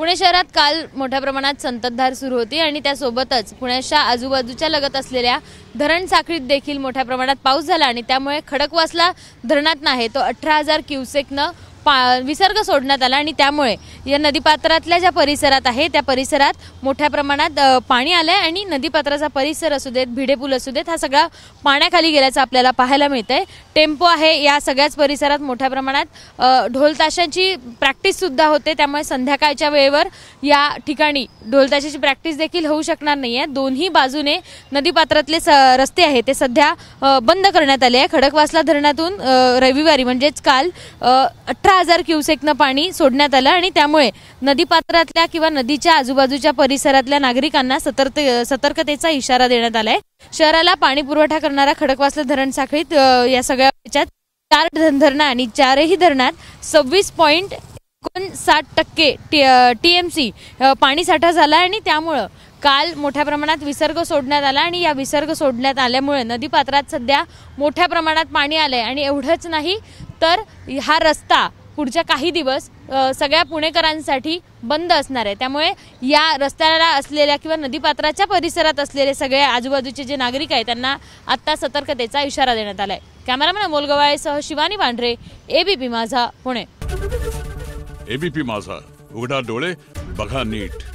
पुणे शहरात काल मोठ्या प्रमाणात संततधार सुरू होती आणि त्यासोबतच पुण्याच्या आजूबाजूच्या लगत असलेल्या धरण साखळीत देखील मोठ्या प्रमाणात पाऊस झाला आणि त्यामुळे खडकवासला धरणात नाही तो 18,000 क्युसेकनं विसर्ग सोडण्यात आला आणि त्यामुळे या नदीपात्रातल्या ज्या परिसरात आहे त्या परिसरात मोठ्या प्रमाणात पाणी आलंय आणि नदीपात्राचा परिसर असू देत भिडे पूल असू देत हा सगळा पाण्याखाली गेल्याचं आपल्याला पाहायला मिळतंय। टेम्पो आहे या सगळ्याच परिसरात मोठ्या प्रमाणात ढोल ताशांची प्रॅक्टिस सुद्धा होते, त्यामुळे संध्याकाळच्या वेळेवर या ठिकाणी ढोल ताशाची प्रॅक्टिस देखील होऊ शकणार नाहीये। दोन्ही बाजूने नदीपात्रातले रस्ते आहे ते सध्या बंद करण्यात आले आहे। खडकवासला धरणातून रविवारी म्हणजेच काल 18,000 क्युसेकनं पाणी सोडण्यात आलं आणि त्यामुळे नदीपात्रातल्या किंवा नदीच्या आजूबाजूच्या परिसरातल्या नागरिकांना सतर्कतेचा इशारा देण्यात आलाय। शहराला पाणी पुरवठा करणारा खडकवासला धरण साखळीत या सगळ्या याच्यात 4 धरणं आणि 4ही धरणात 26.59% TMC पाणी साठा झाला आणि त्यामुळे काल मोठ्या प्रमाणात विसर्ग सोडण्यात आला आणि या विसर्ग सोडण्यात आल्यामुळे नदीपात्रात सध्या मोठ्या प्रमाणात पाणी आलंय आणि एवढंच नाही तर हा रस्ता पुढच्या काही दिवस सगळ्या पुणेकरांसाठी बंद असणार आहे। त्यामुळे या रस्त्याला असलेल्या किंवा नदीपात्राच्या परिसरात असलेले सगळे आजूबाजूचे जे नागरिक आहेत त्यांना आता सतर्कतेचा इशारा देण्यात आलाय। कॅमेरामॅन अमोल गवाळेसह शिवानी पांढरे, ABP माझा, पुणे। ABP माझा, उघडा डोळे बघा नीट।